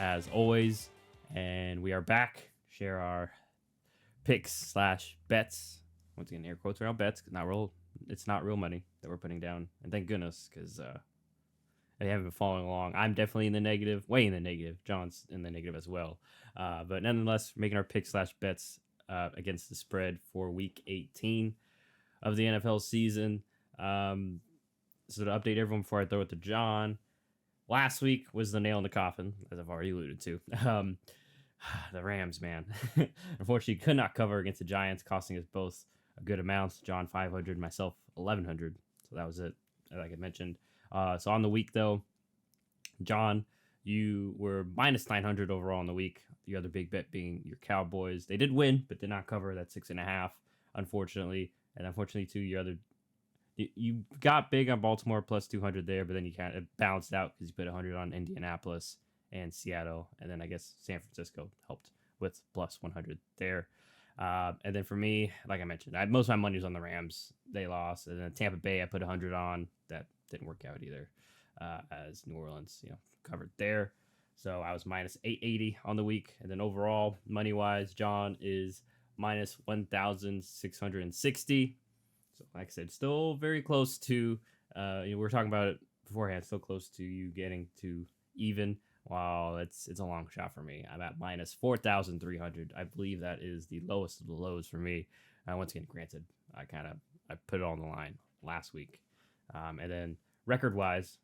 as always, and we are back. Share our picks / bets. Once again, air quotes around bets. It's not real money that we're putting down, and thank goodness, because they haven't been following along. I'm definitely in the negative, way in the negative. John's in the negative as well. But nonetheless, making our picks / bets against the spread for Week 18 of the NFL season. So to update everyone before I throw it to John, last week was the nail in the coffin, as I've already alluded to. The Rams, man. Unfortunately, could not cover against the Giants, costing us both a good amount. John 500, myself 1,100. So that was it, like I mentioned. So on the week, though, John, you were minus 900 overall on the week. The other big bet being your Cowboys. They did win, but did not cover that 6.5, unfortunately. And unfortunately, too, you got big on Baltimore plus 200 there, but then you kind of balanced out because you put 100 on Indianapolis and Seattle. And then I guess San Francisco helped with plus 100 there. And then for me, like I mentioned, most of my money was on the Rams. They lost. And then Tampa Bay, I put 100 on. That didn't work out either, as New Orleans, covered there. So I was minus 880 on the week. And then overall, money-wise, John is minus 1,660. So like I said, still very close to, we were talking about it beforehand, still close to you getting to even. Wow, it's a long shot for me. I'm at minus 4,300. I believe that is the lowest of the lows for me. Once again, granted, I put it on the line last week. And then record-wise,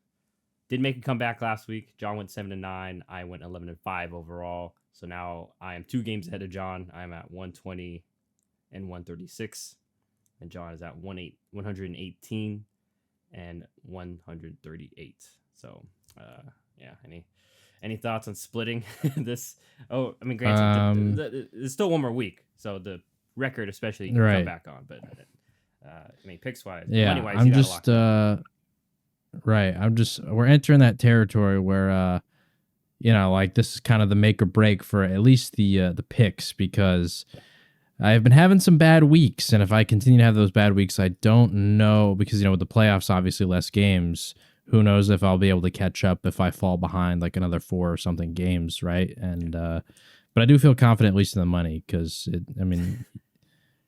did make a comeback last week. John went 7-9. I went 11-5 overall. So now I am 2 games ahead of John. I'm at 120 and 136. And John is at 118 and 138. So, yeah. Any thoughts on splitting this? Oh, I mean, granted, there's still one more week, so the record especially can come back on. But I mean, picks wise, money wise, I'm just right. We're entering that territory where like this is kind of the make or break for at least the picks, because I've been having some bad weeks, and if I continue to have those bad weeks, I don't know, because with the playoffs, obviously less games. Who knows if I'll be able to catch up if I fall behind like another 4 or something games, right? And but I do feel confident, at least in the money, because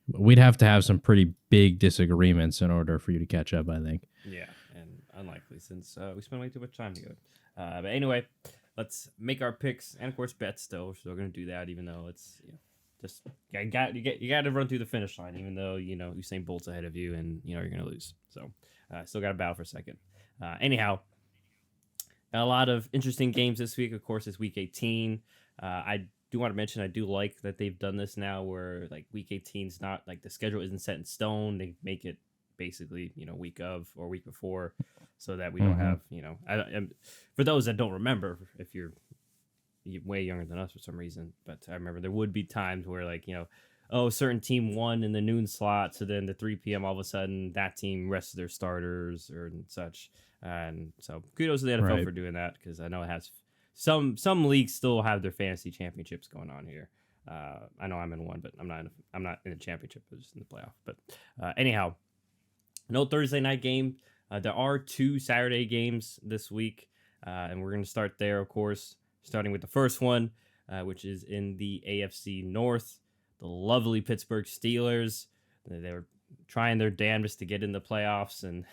we'd have to have some pretty big disagreements in order for you to catch up, I think. Yeah, and unlikely since we spent way too much time together. But anyway, let's make our picks and of course bets. Still, we're still gonna do that, even though it's just you got to run through the finish line, even though Usain Bolt's ahead of you and you're gonna lose. So still got to battle for a second. Anyhow, got a lot of interesting games this week. Of course, it's Week 18. I do want to mention I do like that they've done this now, where like Week 18 is not like the schedule isn't set in stone. They make it basically week of or week before, so that we don't have for those that don't remember, if you're way younger than us for some reason, but I remember there would be times where like a certain team won in the noon slot, so then the 3 p.m. all of a sudden that team rested their starters or such. And so kudos to the NFL for doing that, because I know it has some leagues still have their fantasy championships going on here. I know I'm in one, but I'm not in a championship, but just in the playoff. But anyhow, no Thursday night game. There are 2 Saturday games this week, and we're going to start there, of course, starting with the first one, which is in the AFC North. The lovely Pittsburgh Steelers. They're trying their damnedest to get in the playoffs and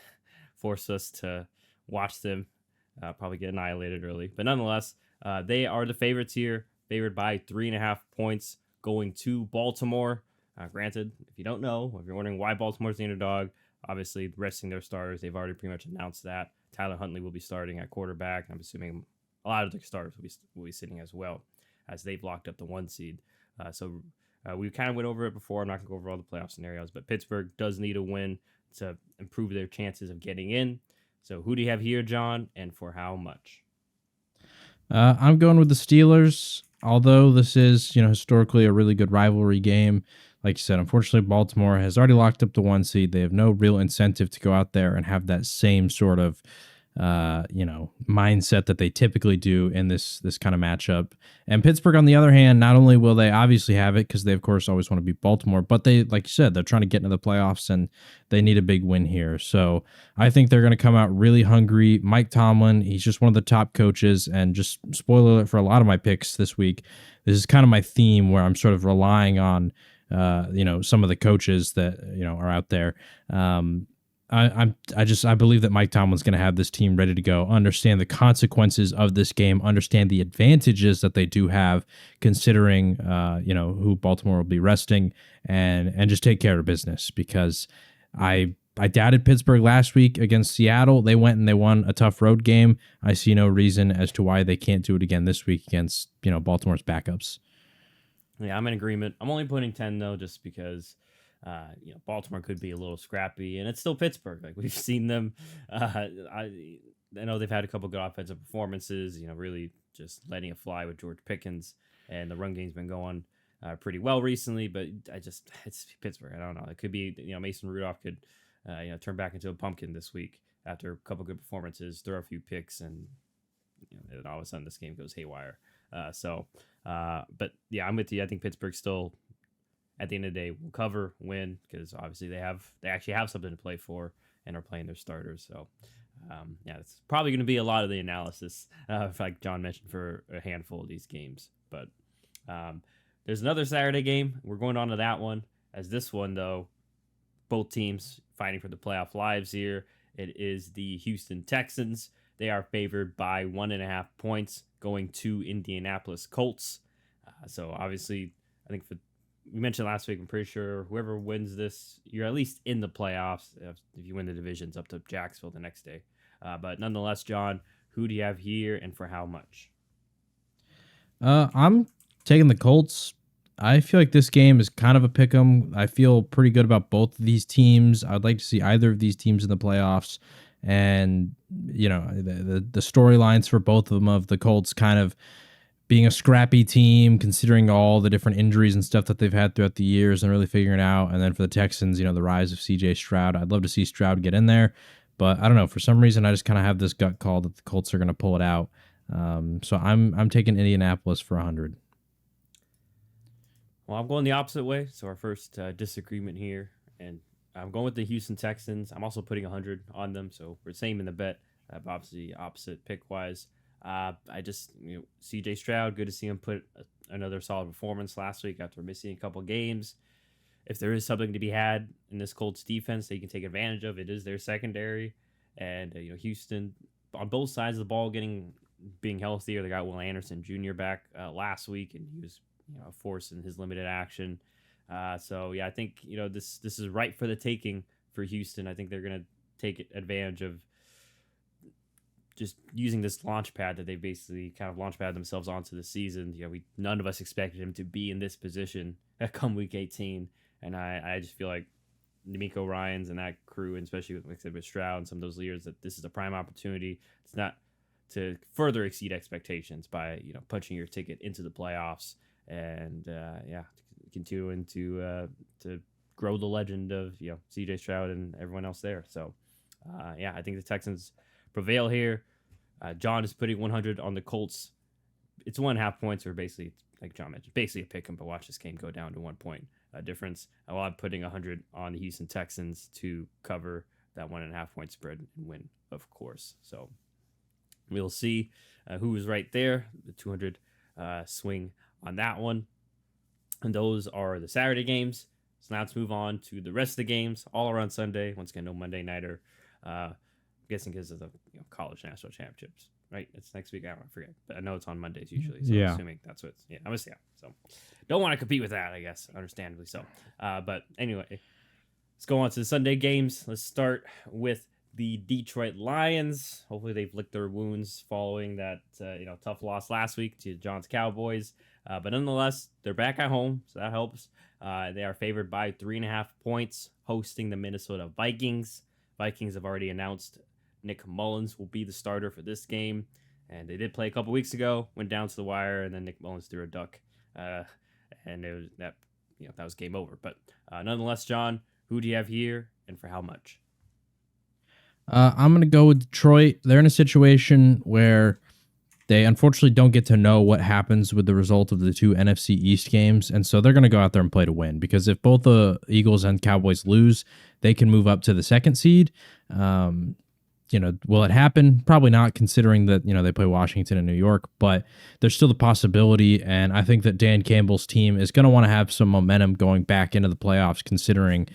force us to watch them probably get annihilated early. But nonetheless, they are the favorites here, favored by 3.5 points, going to Baltimore. Granted, if you don't know, if you're wondering why Baltimore's the underdog, obviously resting their starters. They've already pretty much announced that. Tyler Huntley will be starting at quarterback, and I'm assuming a lot of their starters will be sitting as well, as they've locked up the 1 seed. We kind of went over it before. I'm not going to go over all the playoff scenarios, but Pittsburgh does need a win to improve their chances of getting in. So who do you have here, John, and for how much? I'm going with the Steelers, although this is, historically a really good rivalry game. Like you said, unfortunately, Baltimore has already locked up the 1 seed. They have no real incentive to go out there and have that same sort of mindset that they typically do in this kind of matchup. And Pittsburgh, on the other hand, not only will they obviously have it because they of course always want to beat Baltimore, but they, like you said, they're trying to get into the playoffs and they need a big win here. So I think they're going to come out really hungry. Mike Tomlin, he's just one of the top coaches, and just spoiler alert for a lot of my picks this week. This is kind of my theme where I'm sort of relying on some of the coaches that are out there. I believe that Mike Tomlin's going to have this team ready to go, understand the consequences of this game, understand the advantages that they do have, considering who Baltimore will be resting, and just take care of business. Because I doubted Pittsburgh last week against Seattle. They went and they won a tough road game. I see no reason as to why they can't do it again this week against Baltimore's backups. Yeah, I'm in agreement. I'm only putting 10 though, just because Baltimore could be a little scrappy, and it's still Pittsburgh. Like, we've seen them. I know they've had a couple good offensive performances. Really just letting it fly with George Pickens, and the run game's been going pretty well recently. But it's Pittsburgh. I don't know. It could be Mason Rudolph could turn back into a pumpkin this week after a couple good performances, throw a few picks, and and all of a sudden this game goes haywire. But yeah, I'm with you. I think Pittsburgh still, at the end of the day, will cover, win, because obviously they actually have something to play for and are playing their starters. So it's probably going to be a lot of the analysis, like John mentioned, for a handful of these games. But there's another Saturday game. We're going on to that one. As this one, though, both teams fighting for the playoff lives here. It is the Houston Texans. They are favored by 1.5 points, going to Indianapolis Colts. So obviously, I think we mentioned last week, I'm pretty sure whoever wins this, you're at least in the playoffs. If you win the divisions, up to Jacksonville the next day. But nonetheless, John, who do you have here and for how much? I'm taking the Colts. I feel like this game is kind of a pick 'em. I feel pretty good about both of these teams. I'd like to see either of these teams in the playoffs. And, the storylines for both of them, of the Colts kind of being a scrappy team, considering all the different injuries and stuff that they've had throughout the years and really figuring it out. And then for the Texans, the rise of CJ Stroud. I'd love to see Stroud get in there. But I don't know. For some reason, I just kind of have this gut call that the Colts are going to pull it out. So I'm taking Indianapolis for 100. Well, I'm going the opposite way. So our first disagreement here, and I'm going with the Houston Texans. I'm also putting 100 on them, so we're same in the bet, but obviously opposite pick-wise. I just, C.J. Stroud, good to see him put another solid performance last week after missing a couple games. If there is something to be had in this Colts defense that you can take advantage of, it is their secondary. And, Houston, on both sides of the ball, being healthier. They got Will Anderson Jr. back last week, and he was a force in his limited action. So I think this is right for the taking for Houston. I think they're going to take advantage of just using this launch pad that they basically kind of launch pad themselves onto the season. None of us expected him to be in this position come week 18, and I just feel like D'Amico Ryans and that crew, and especially with Stroud and some of those leaders, that this is a prime opportunity. It's not to further exceed expectations by punching your ticket into the playoffs and continuing to grow the legend of CJ Stroud and everyone else there. So I think the Texans prevail here. John is putting 100 on the Colts. It's 1.5 points, or basically, like John mentioned, basically a pick 'em, but watch this game go down to 1 point difference. While I'm putting 100 on the Houston Texans to cover that 1.5 point spread and win, of course. So we'll see who is right there. The 200 swing on that one. And those are the Saturday games. So now let's move on to the rest of the games. All around Sunday. Once again, no Monday nighter. I'm guessing because of the college national championships, right? It's next week. I forget, but I know it's on Mondays usually. So I'm assuming that's what it's. I'm a Seattle. So don't want to compete with that, I guess, understandably so. But anyway, let's go on to the Sunday games. Let's start with the Detroit Lions. Hopefully they've licked their wounds following that tough loss last week to John's Cowboys. But nonetheless, they're back at home, so that helps. They are favored by 3.5 points, hosting the Minnesota Vikings. Vikings have already announced Nick Mullins will be the starter for this game, and they did play a couple weeks ago. Went down to the wire, and then Nick Mullins threw a duck, and it was that was game over. But nonetheless, John, who do you have here, and for how much? I'm going to go with Detroit. They're in a situation where they unfortunately don't get to know what happens with the result of the two NFC East games. And so they're going to go out there and play to win, because if both the Eagles and Cowboys lose, they can move up to the second seed. Will it happen? Probably not, considering that, they play Washington and New York, but there's still the possibility. And I think that Dan Campbell's team is going to want to have some momentum going back into the playoffs, considering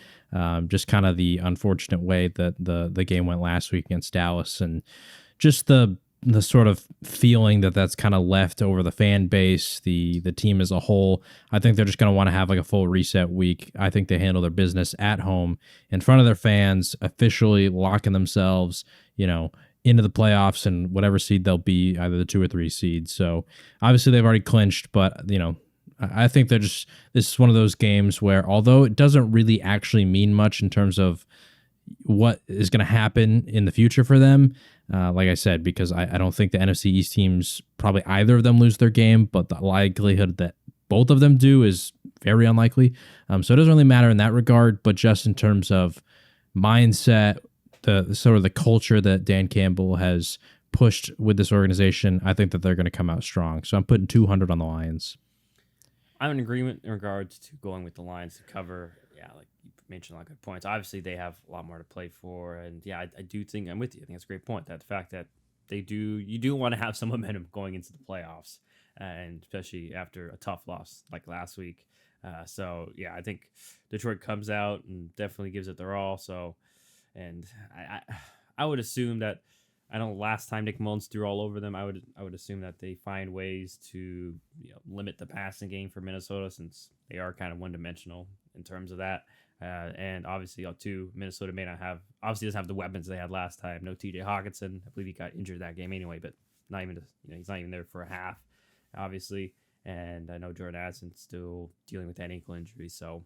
just kind of the unfortunate way that the game went last week against Dallas, and just the sort of feeling that's kind of left over the fan base, the team as a whole. I think they're just going to want to have like a full reset week. I think they handle their business at home in front of their fans, officially locking themselves, into the playoffs and whatever seed they'll be, either the 2 or 3 seeds. So obviously they've already clinched, but I think this is one of those games where, although it doesn't really actually mean much in terms of what is going to happen in the future for them, like I said, because I don't think the NFC East teams, probably either of them, lose their game, but the likelihood that both of them do is very unlikely. So it doesn't really matter in that regard, but just in terms of mindset, the sort of the culture that Dan Campbell has pushed with this organization, I think that they're going to come out strong. So I'm putting 200 on the Lions. I'm in agreement in regards to going with the Lions to cover. Yeah, like you mentioned, a lot of good points. Obviously, they have a lot more to play for, and yeah, I do think I'm with you. I think that's a great point. That the fact that you do want to have some momentum going into the playoffs, and especially after a tough loss like last week. So yeah, I think Detroit comes out and definitely gives it their all. So, and I would assume that, I know last time Nick Mullins threw all over them, I would assume that they find ways to limit the passing game for Minnesota, since they are kind of one-dimensional in terms of that. And obviously, too, Minnesota may not have, obviously doesn't have the weapons they had last time. No TJ Hawkinson. I believe he got injured that game anyway, but not even, he's not even there for a half, obviously. And I know Jordan Addison's still dealing with that ankle injury. So,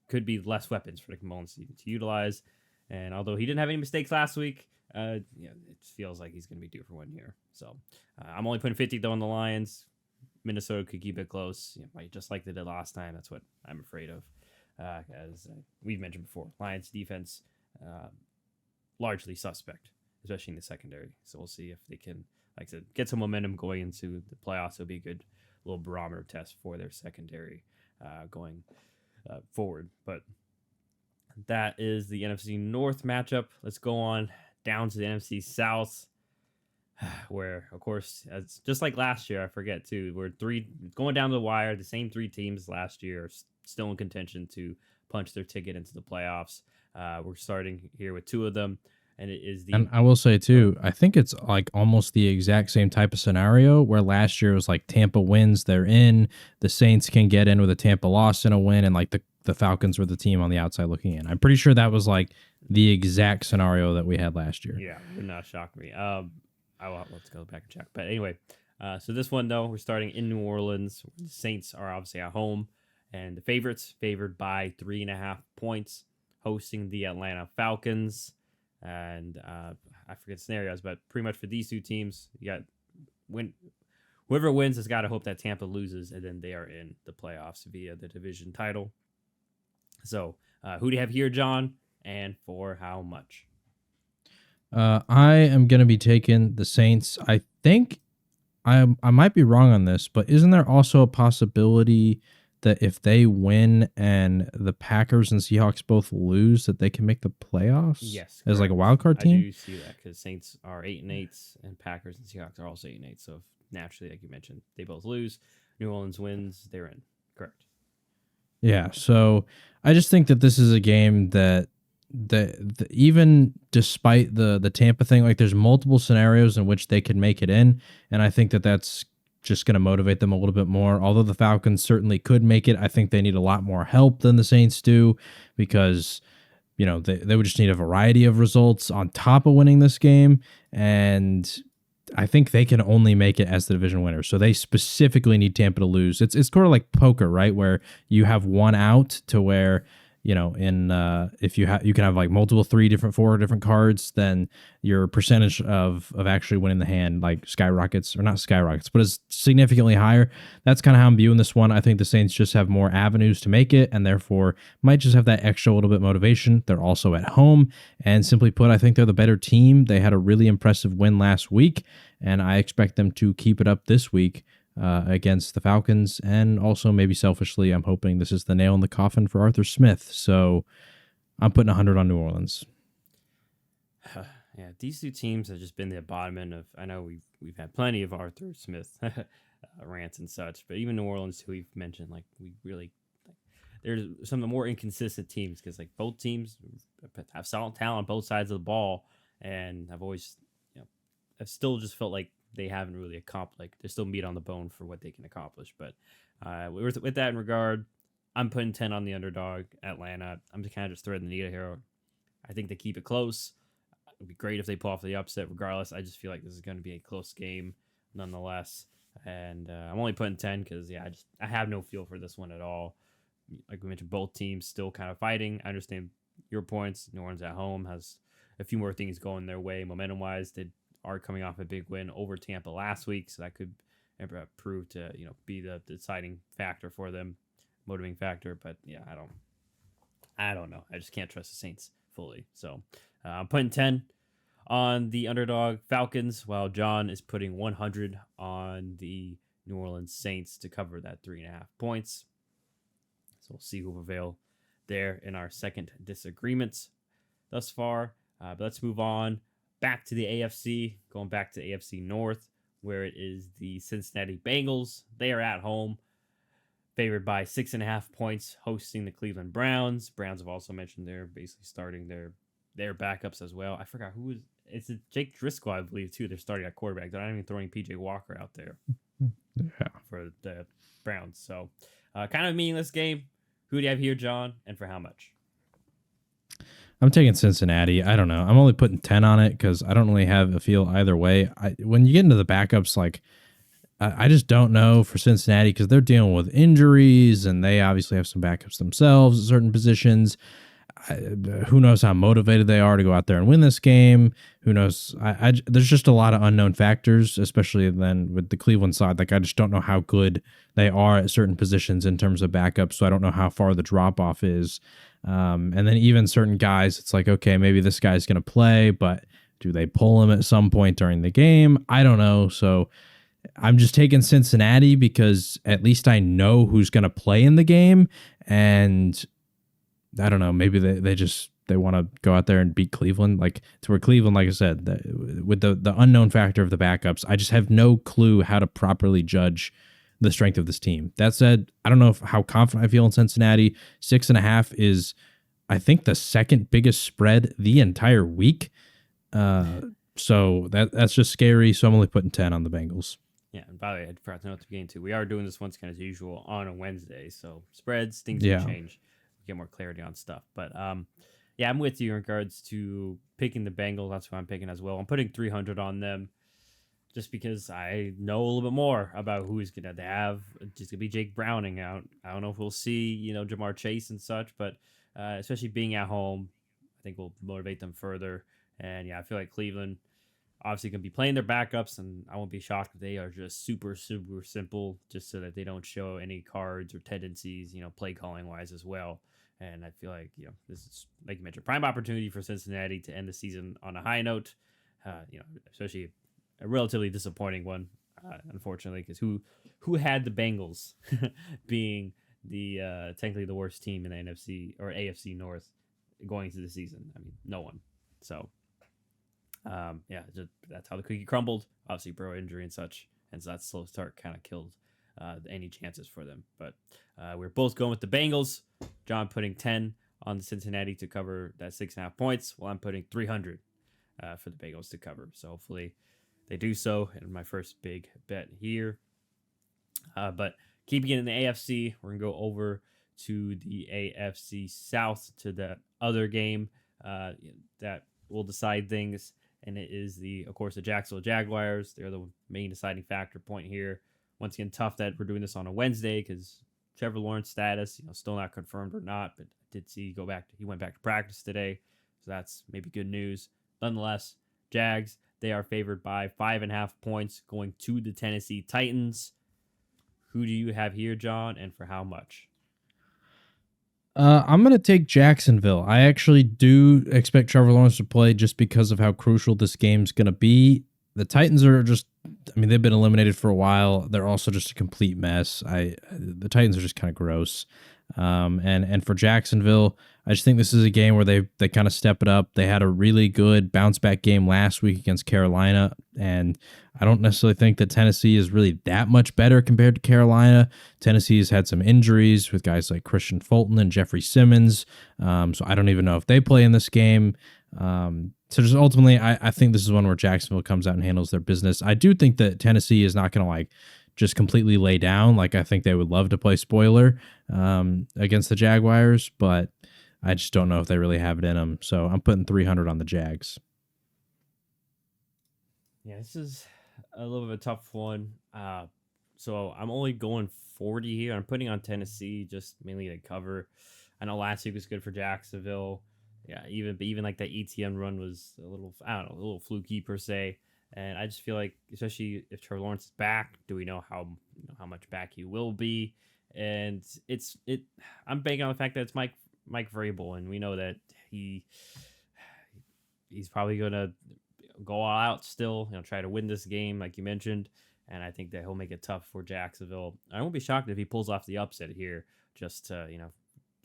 could be less weapons for Nick Mullins to utilize. And although he didn't have any mistakes last week, it feels like he's going to be due for 1 year. So I'm only putting 50 though on the Lions. Minnesota could keep it close, just like they did last time. That's what I'm afraid of, as we've mentioned before. Lions defense largely suspect, especially in the secondary. So we'll see if they can, like I said, get some momentum going into the playoffs. It'll be a good little barometer test for their secondary going forward. But that is the NFC North matchup. Let's go on down to the NFC South, where, of course, it's just like last year. I forget too. We're going down the wire. The same 3 teams last year are still in contention to punch their ticket into the playoffs. We're starting here with 2 of them, and it is the. And I will say too, I think it's like almost the exact same type of scenario where last year it was like Tampa wins, they're in. The Saints can get in with a Tampa loss and a win, and like the Falcons were the team on the outside looking in. I'm pretty sure that was like the exact scenario that we had last year. Yeah, would not shock me. Let's go back and check. But anyway, so this one though, we're starting in New Orleans. The Saints are obviously at home, and the favored by 3.5 points, hosting the Atlanta Falcons. And I forget scenarios, but pretty much for these 2 teams, whoever wins has got to hope that Tampa loses, and then they are in the playoffs via the division title. So, who do you have here, John, and for how much? I am going to be taking the Saints. I think I might be wrong on this, but isn't there also a possibility that if they win and the Packers and Seahawks both lose, that they can make the playoffs? Yes, as like a wild card team. I do see that, because Saints are 8-8, and Packers and Seahawks are also 8-8. So if naturally, like you mentioned, they both lose, New Orleans wins, they're in. Correct. Yeah. So I just think that this is a game that even despite the Tampa thing, like there's multiple scenarios in which they can make it in, and I think that that's just going to motivate them a little bit more. Although the Falcons certainly could make it, I think they need a lot more help than the Saints do, because they would just need a variety of results on top of winning this game, and I think they can only make it as the division winner. So they specifically need Tampa to lose. It's sort of like poker, right? Where you have one out to where in if you can have like multiple 4 different cards, then your percentage of actually winning the hand like skyrockets, or not skyrockets, but is significantly higher. That's kind of how I'm viewing this one. I think the Saints just have more avenues to make it, and therefore might just have that extra little bit motivation. They're also at home, and simply put, I think they're the better team. They had a really impressive win last week, and I expect them to keep it up this week against the Falcons. And also, maybe selfishly, I'm hoping this is the nail in the coffin for Arthur Smith. So I'm putting 100 on New Orleans. Yeah, these two teams have just been the embodiment of. I know we've had plenty of Arthur Smith rants and such, but even New Orleans, who we've mentioned, like we really. There's some of the more inconsistent teams because like both teams have solid talent on both sides of the ball, and I've always, I've still just felt like they haven't really accomplished. Like there's still meat on the bone for what they can accomplish. But with that in regard, I'm putting 10 on the underdog, Atlanta. I'm just kind of threading the needle here. I think they keep it close. It'd be great if they pull off the upset. Regardless, I just feel like this is going to be a close game, nonetheless. And I'm only putting 10 because I have no feel for this one at all. Like we mentioned, both teams still kind of fighting. I understand your points. New Orleans at home has a few more things going their way momentum-wise. They are coming off a big win over Tampa last week, so that could prove to be the deciding factor for them, motivating factor. But yeah, I don't know. I just can't trust the Saints fully. So I'm putting 10 on the underdog Falcons, while John is putting 100 on the New Orleans Saints to cover that 3.5 points. So we'll see who will prevail there in our second disagreements thus far. But let's move on back to the AFC, going back to AFC North, where it is the Cincinnati Bengals. They are at home, favored by 6.5 points, hosting the Cleveland Browns. Browns have also mentioned they're basically starting their backups as well. I forgot who is. It's Jake Driscoll, I believe, too. They're starting at quarterback. They're not even throwing PJ Walker out there for the Browns. So kind of a meaningless game. Who do you have here, John, and for how much? I'm taking Cincinnati. I don't know. I'm only putting 10 on it because I don't really have a feel either way. When you get into the backups, like I just don't know for Cincinnati because they're dealing with injuries and they obviously have some backups themselves at certain positions. Who knows how motivated they are to go out there and win this game? Who knows? There's just a lot of unknown factors, especially then with the Cleveland side. Like I just don't know how good they are at certain positions in terms of backups. So I don't know how far the drop off is. And then even certain guys, it's like, okay, maybe this guy's going to play, but do they pull him at some point during the game? I don't know. So I'm just taking Cincinnati because at least I know who's going to play in the game. And I don't know, maybe they want to go out there and beat Cleveland. Like to where Cleveland, like I said, with the unknown factor of the backups, I just have no clue how to properly judge the strength of this team. That said, I don't know how confident I feel in Cincinnati. 6.5 is, I think, the second biggest spread the entire week. So that's just scary. So I'm only putting 10 on the Bengals. Yeah, and by the way, I forgot to note at the beginning too. We are doing this once kind of as usual on a Wednesday, so spreads, things can change. Get more clarity on stuff. But yeah, I'm with you in regards to picking the Bengals. That's what I'm picking as well. I'm putting 300 on them just because I know a little bit more about who he's going to have. Just going to be Jake Browning out. I don't know if we'll see, Jamar Chase and such, but especially being at home, I think will motivate them further. And yeah, I feel like Cleveland obviously going to be playing their backups, and I won't be shocked if they are just super, super simple, just so that they don't show any cards or tendencies, play calling wise as well. And I feel like, this is, like you mentioned, prime opportunity for Cincinnati to end the season on a high note, especially a relatively disappointing one, unfortunately, because who had the Bengals being the technically the worst team in the NFC or AFC North going into the season? I mean, no one. So, that's how the cookie crumbled. Obviously, Burrow injury and such, and so that slow start kind of killed any chances for them. But we're both going with the Bengals. John putting 10 on the Cincinnati to cover that 6.5 points, while I'm putting 300 for the Bengals to cover. So hopefully they do so in my first big bet here. But keeping it in the AFC, we're going to go over to the AFC South to the other game that will decide things. And it is of course, the Jacksonville Jaguars. They're the main deciding factor point here. Once again, tough that we're doing this on a Wednesday because Trevor Lawrence status, still not confirmed or not, but I did see he went back to practice today, so that's maybe good news. Nonetheless, Jags, they are favored by 5.5 points going to the Tennessee Titans. Who do you have here, John, and for how much? I'm going to take Jacksonville. I actually do expect Trevor Lawrence to play just because of how crucial this game's going to be. The Titans are they've been eliminated for a while. They're also just a complete mess. The Titans are just kind of gross. And for Jacksonville, I just think this is a game where they kind of step it up. They had a really good bounce back game last week against Carolina, and I don't necessarily think that Tennessee is really that much better compared to Carolina. Tennessee has had some injuries with guys like Christian Fulton and Jeffrey Simmons, so I don't even know if they play in this game. So just ultimately, I think this is one where Jacksonville comes out and handles their business. I do think that Tennessee is not going to just completely lay down. Like, I think they would love to play spoiler against the Jaguars, but I just don't know if they really have it in them. So I'm putting 300 on the Jags. Yeah, this is a little bit of a tough one. So I'm only going 40 here. I'm putting on Tennessee just mainly to cover. I know last week was good for Jacksonville. Yeah, even like that ETN run was a little fluky per se. And I just feel like, especially if Trevor Lawrence is back, do we know how much back he will be? And I'm banking on the fact that it's Mike Vrabel, and we know that he's probably gonna go all out still, try to win this game like you mentioned. And I think that he'll make it tough for Jacksonville. I won't be shocked if he pulls off the upset here, just to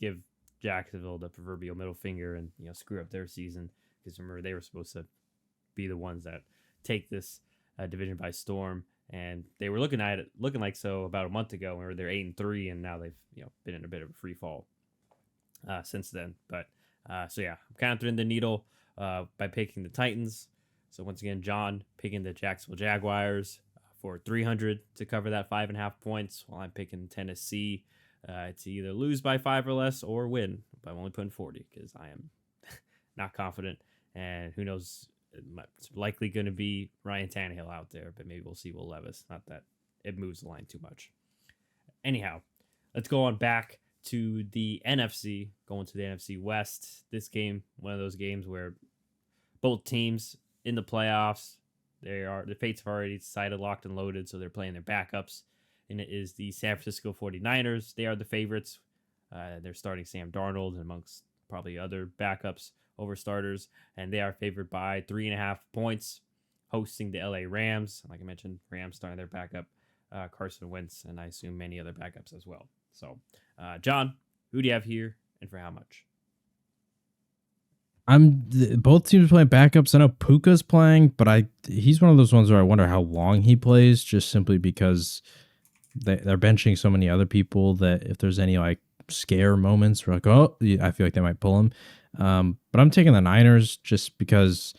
give Jacksonville the proverbial middle finger and screw up their season, because remember, they were supposed to be the ones that take this division by storm, and they were looking like so about a month ago, where they're 8-3, and now they've been in a bit of a free fall since then. But so yeah, I'm kind of threading the needle by picking the Titans. So once again, John picking the Jacksonville Jaguars for 300 to cover that 5.5 points, while I'm picking Tennessee to either lose by 5 or less or win. But I'm only putting 40 because I am not confident, and who knows. It's likely going to be Ryan Tannehill out there, but maybe we'll see Will Levis. Not that it moves the line too much. Anyhow, let's go on back to the NFC, going to the NFC West. This game, one of those games where both teams in the playoffs, their fates have already decided, locked and loaded, so they're playing their backups. And it is the San Francisco 49ers. They are the favorites. They're starting Sam Darnold amongst probably other backups over starters, and they are favored by 3.5 points, hosting the LA Rams. Like I mentioned, Rams starting their backup, Carson Wentz, and I assume many other backups as well. So, John, who do you have here, and for how much? Both teams playing backups. I know Puka's playing, but he's one of those ones where I wonder how long he plays, just simply because they're benching so many other people that if there's any scare moments, we're like, oh, I feel like they might pull him. But I'm taking the Niners just because,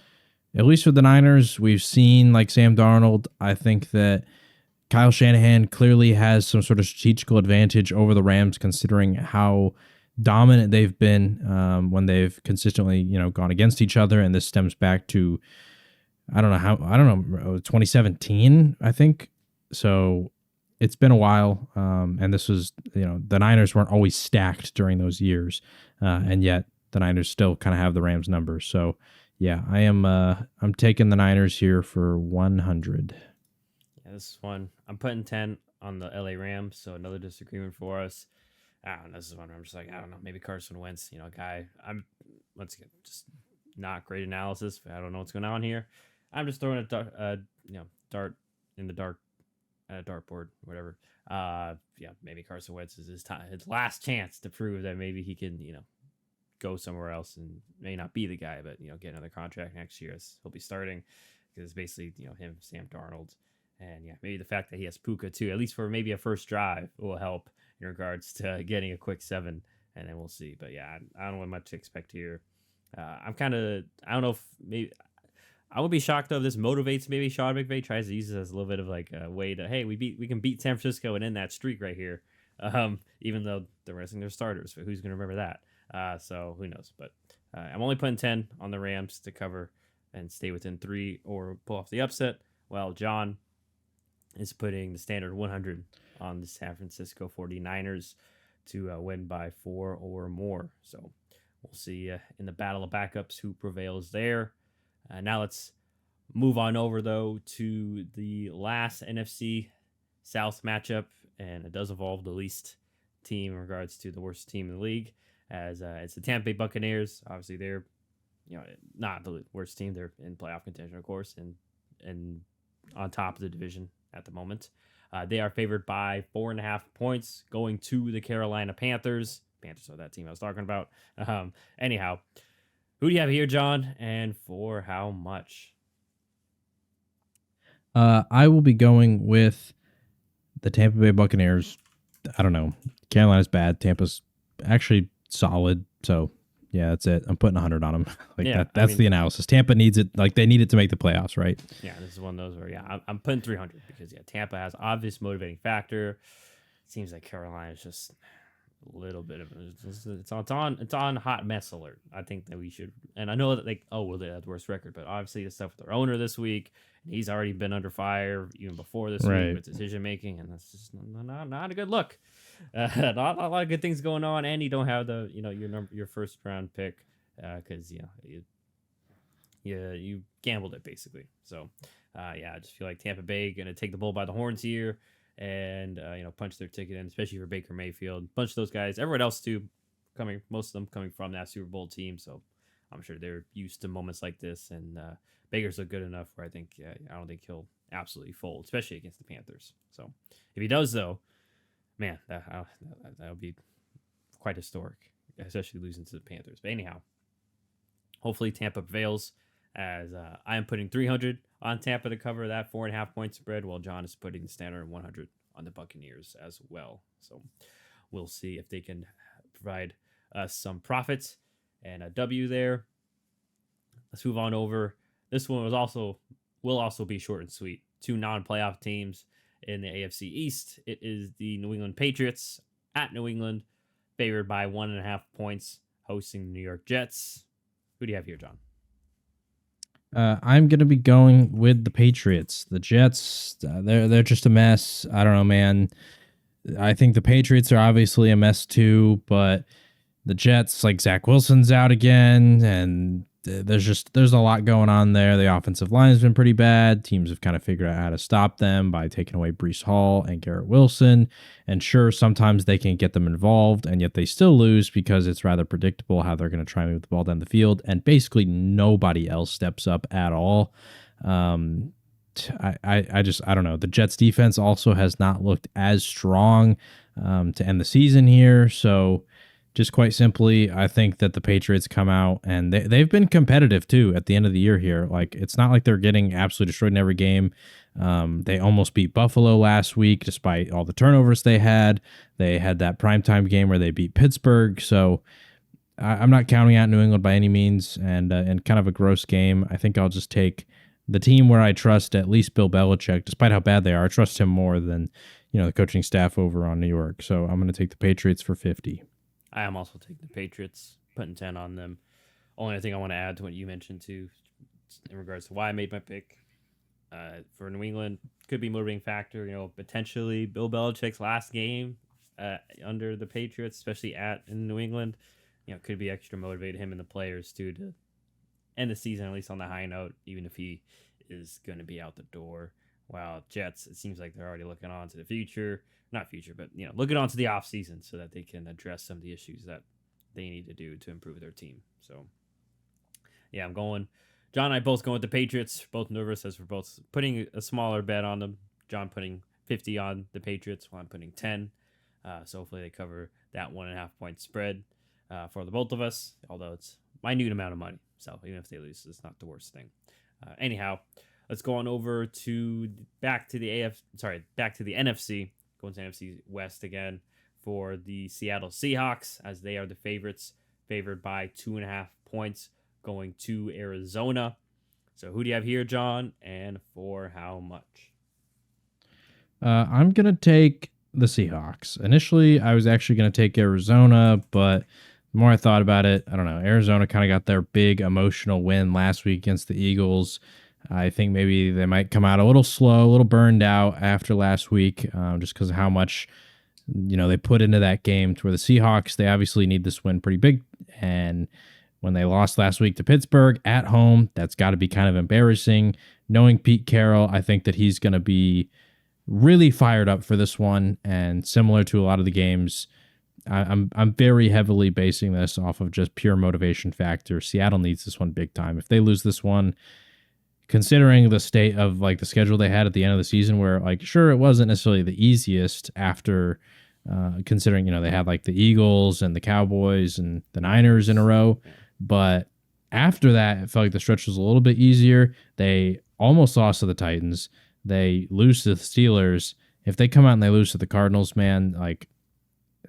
at least with the Niners, we've seen Sam Darnold. I think that Kyle Shanahan clearly has some sort of strategical advantage over the Rams, considering how dominant they've been when they've consistently, gone against each other. And this stems back to, 2017, I think. So it's been a while. And this was, the Niners weren't always stacked during those years. And yet the Niners still kind of have the Rams numbers. So yeah, I'm taking the Niners here for 100. Yeah, this is one. I'm putting 10 on the LA Rams, so another disagreement for us. I don't know. This is one where I'm just like, I don't know. Maybe Carson Wentz, guy. Once again, just not great analysis. I don't know what's going on here. I'm just throwing a dart in the dark at a dartboard, whatever. Maybe Carson Wentz is his last chance to prove that maybe he can, go somewhere else and may not be the guy, but get another contract next year. He'll be starting, because it's basically him, Sam Darnold, and maybe the fact that he has Puka too, at least for maybe a first drive, will help in regards to getting a quick 7, and then we'll see. But yeah, I don't know what to expect here. I don't know if maybe I would be shocked though if this motivates maybe Sean McVay, tries to use it as a little bit of a way to, hey, we can beat San Francisco and end that streak right here. Even though they're resting their starters, but who's going to remember that? So who knows? But I'm only putting 10 on the Rams to cover and stay within 3 or pull off the upset, while John is putting the standard 100 on the San Francisco 49ers to win by 4 or more. So we'll see in the battle of backups who prevails there. Now let's move on over, though, to the last NFC South matchup, and it does involve the least team in regards to the worst team in the league, as it's the Tampa Bay Buccaneers. Obviously, they're not the worst team. They're in playoff contention, of course, and on top of the division at the moment. They are favored by 4.5 points, going to the Carolina Panthers. Panthers are that team I was talking about. Anyhow, who do you have here, John, and for how much? I will be going with the Tampa Bay Buccaneers. I don't know. Carolina's bad. Tampa's actually solid. So, yeah, that's it. I'm putting 100 on them. That's the analysis. Tampa needs it. Like, they need it to make the playoffs, right? Yeah, this is one of those where, I'm putting 300 because, Tampa has obvious motivating factor. It seems like Carolina is just a little bit of it's on hot mess alert. I think that we should, and I know that they have the worst record, but obviously the stuff with their owner this week, and he's already been under fire even before this week with decision making, and that's just not a good look. Not a lot of good things going on, and you don't have the your first round pick because you gambled it basically. So I just feel like Tampa Bay gonna take the bull by the horns here and punch their ticket in, especially for Baker Mayfield. Bunch of those guys, everyone else too, most of them coming from that Super Bowl team, so I'm sure they're used to moments like this. And Baker's look good enough where I don't think he'll absolutely fold, especially against the Panthers. So if he does, though, man, that'll be quite historic, especially losing to the Panthers. But anyhow, hopefully Tampa prevails, as I am putting 300 on Tampa to cover that 4.5 point spread, while John is putting the standard 100 on the Buccaneers as well. So we'll see if they can provide us some profits and a W there. Let's move on over. This one will also be short and sweet. 2 non-playoff teams in the AFC East. It is the New England Patriots at New England, favored by 1.5 points, hosting the New York Jets. Who do you have here, John? I'm going to be going with the Patriots. The Jets, they're just a mess. I don't know, man. I think the Patriots are obviously a mess too, but the Jets, like Zach Wilson's out again, and there's a lot going on there. The offensive line has been pretty bad. Teams have kind of figured out how to stop them by taking away Breece Hall and Garrett Wilson. And sure, sometimes they can get them involved, and yet they still lose because it's rather predictable how they're going to try and move the ball down the field. And basically nobody else steps up at all. I don't know. The Jets defense also has not looked as strong to end the season here. So just quite simply, I think that the Patriots come out, and they've been competitive too at the end of the year here. Like, it's not like they're getting absolutely destroyed in every game. They almost beat Buffalo last week, despite all the turnovers they had. They had that primetime game where they beat Pittsburgh. So I'm not counting out New England by any means, and kind of a gross game. I think I'll just take the team where I trust at least Bill Belichick, despite how bad they are. I trust him more than the coaching staff over on New York. So I'm going to take the Patriots for 50. I am also taking the Patriots, putting 10 on them. Only thing I want to add to what you mentioned too, in regards to why I made my pick for New England, could be motivating factor. Potentially Bill Belichick's last game under the Patriots, especially in New England, could be extra motivated him and the players too to end the season at least on the high note, even if he is going to be out the door. While Jets, it seems like they're already looking on to the future. Not future, but looking on to the off season so that they can address some of the issues that they need to do to improve their team. So, yeah, I'm going. John and I both going with the Patriots. Both nervous as we're both putting a smaller bet on them. John putting 50 on the Patriots, while I'm putting 10. So hopefully they cover that 1.5 point spread for the both of us. Although it's a minute amount of money, so even if they lose, it's not the worst thing. Anyhow, let's go on over to back to the NFC. Going to NFC West again for the Seattle Seahawks, as they are the favorites, favored by 2.5 points, going to Arizona. So who do you have here, John, and for how much? I'm going to take the Seahawks. Initially, I was actually going to take Arizona, but the more I thought about it, I don't know. Arizona kind of got their big emotional win last week against the Eagles. I think maybe they might come out a little slow, a little burned out after last week, just because of how much they put into that game. To where the Seahawks, they obviously need this win pretty big, and when they lost last week to Pittsburgh at home, that's got to be kind of embarrassing. Knowing Pete Carroll, I think that he's going to be really fired up for this one, and similar to a lot of the games, I'm very heavily basing this off of just pure motivation factor. Seattle needs this one big time. If they lose this one, considering the state of like the schedule they had at the end of the season, where like sure it wasn't necessarily the easiest after considering they had like the Eagles and the Cowboys and the Niners in a row, but after that it felt like the stretch was a little bit easier. They almost lost to the Titans. They lose to the Steelers. If they come out and they lose to the Cardinals, man, like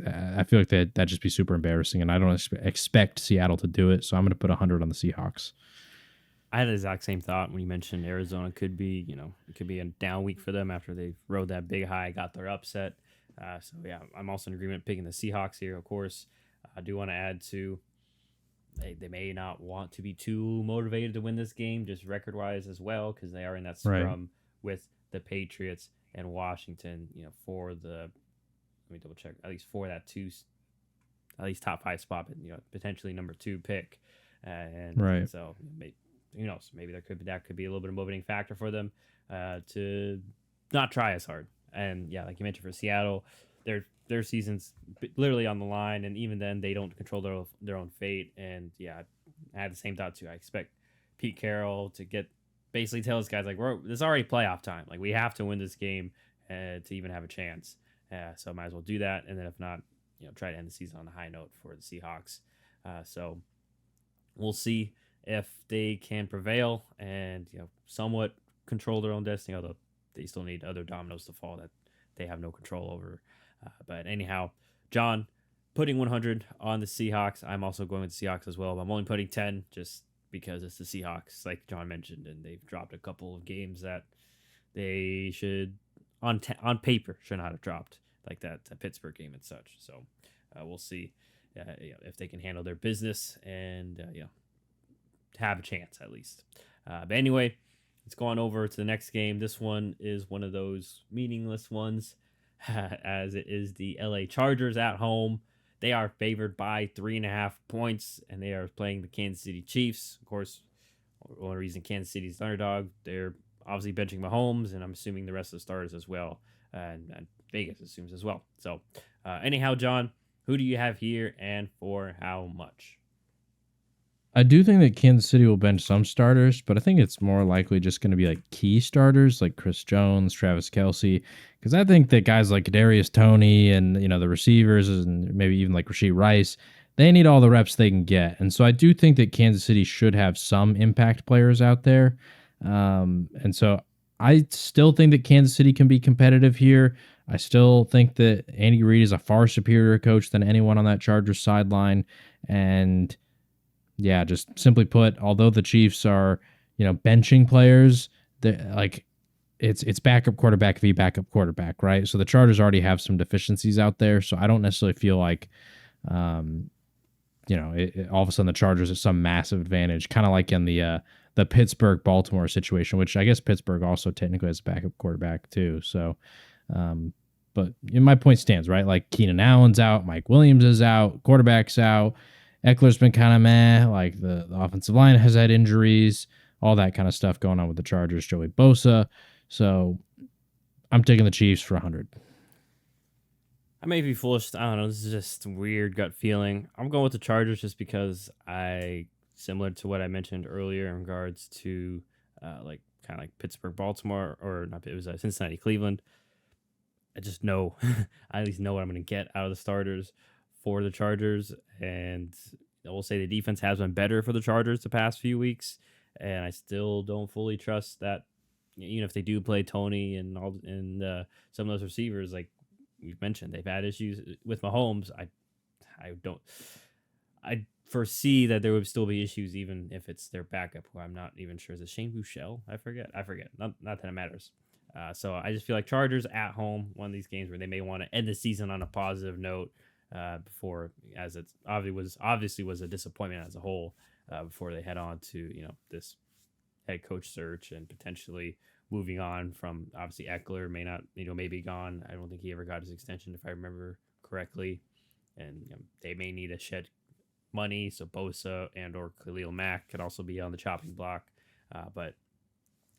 I feel like that'd just be super embarrassing, and I don't expect Seattle to do it. So I'm going to put 100 on the Seahawks. I had the exact same thought when you mentioned Arizona could be, it could be a down week for them after they rode that big high, got their upset. So yeah, I'm also in agreement picking the Seahawks here. Of course, I do want to add to they may not want to be too motivated to win this game, just record wise as well, because they are in that scrum with the Patriots and Washington. For the let me double check, at least for that at least top 5 spot, but potentially number 2 pick, and so who knows? Maybe that could be a little bit of a motivating factor for them to not try as hard. And yeah, like you mentioned, for Seattle, their season's literally on the line, and even then they don't control their own fate. And yeah, I had the same thought too. I expect Pete Carroll to basically tell his guys like, this is already playoff time. Like we have to win this game to even have a chance. So might as well do that, and then if not, try to end the season on a high note for the Seahawks. So we'll see if they can prevail and somewhat control their own destiny, although they still need other dominoes to fall that they have no control over. But anyhow, John, putting 100 on the Seahawks. I'm also going with the Seahawks as well. But I'm only putting 10 just because it's the Seahawks, like John mentioned, and they've dropped a couple of games that they should, on paper, should not have dropped, like that Pittsburgh game and such. So we'll see if they can handle their business and have a chance at least. But anyway, let's go on over to the next game. This one is one of those meaningless ones, as it is the LA Chargers at home. They are favored by 3.5 points, and they are playing the Kansas City Chiefs. Of course, one reason Kansas City's the underdog, they're obviously benching Mahomes, and I'm assuming the rest of the starters as well, and Vegas assumes as well. So anyhow, John, who do you have here and for how much? I do think that Kansas City will bench some starters, but I think it's more likely just going to be like key starters like Chris Jones, Travis Kelce, because I think that guys like Kadarius Toney and the receivers and maybe even like Rashee Rice, they need all the reps they can get, and so I do think that Kansas City should have some impact players out there, and so I still think that Kansas City can be competitive here. I still think that Andy Reid is a far superior coach than anyone on that Chargers sideline, and yeah, just simply put, although the Chiefs are, benching players, like it's backup quarterback v backup quarterback, right? So the Chargers already have some deficiencies out there. So I don't necessarily feel like, all of a sudden the Chargers are some massive advantage, kind of like in the Pittsburgh Baltimore situation, which I guess Pittsburgh also technically has a backup quarterback too. So, but my point stands, right? Like Keenan Allen's out, Mike Williams is out, quarterback's out. Eckler's been kind of meh. Like the offensive line has had injuries, all that kind of stuff going on with the Chargers, Joey Bosa. So I'm taking the Chiefs for 100. I may be foolish. I don't know. This is just a weird gut feeling. I'm going with the Chargers just because similar to what I mentioned earlier in regards to kind of like Pittsburgh, Baltimore, or not, it was Cincinnati, Cleveland. I just know, I at least know what I'm going to get out of the starters for the Chargers, and I will say the defense has been better for the Chargers the past few weeks, and I still don't fully trust that. If they do play Toney and some of those receivers, like we've mentioned, they've had issues with Mahomes. I foresee that there would still be issues even if it's their backup, who I'm not even sure. Is it Shane Buechele? I forget. Not that it matters. So I just feel like Chargers at home, one of these games where they may want to end the season on a positive note. Before, as it obviously was a disappointment as a whole, before they head on to this head coach search and potentially moving on from obviously Eckler may be gone. I don't think he ever got his extension if I remember correctly, and they may need to shed money. So Bosa and or Khalil Mack could also be on the chopping block, but